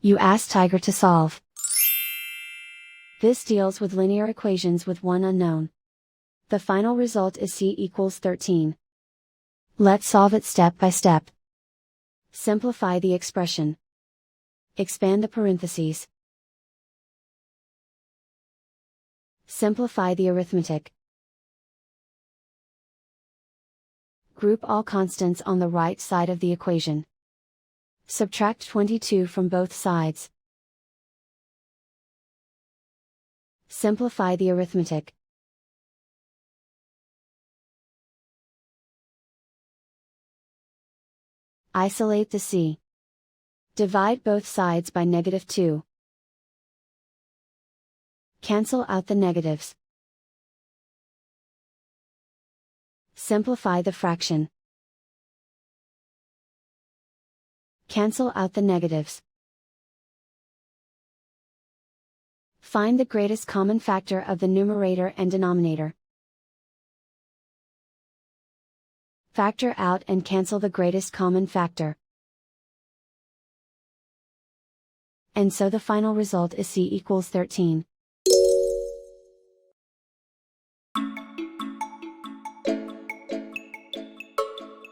You ask Tiger to solve. This deals with linear equations with one unknown. The final result is c equals 13. Let's solve it step by step. Simplify the expression. Expand the parentheses. Simplify the arithmetic. Group all constants on the right side of the equation. Subtract 22 from both sides. Simplify the arithmetic. Isolate the c. Divide both sides by -2. Cancel out the negatives. Simplify the fraction. Cancel out the negatives. Find the greatest common factor of the numerator and denominator. Factor out and cancel the greatest common factor. And so the final result is c equals 13.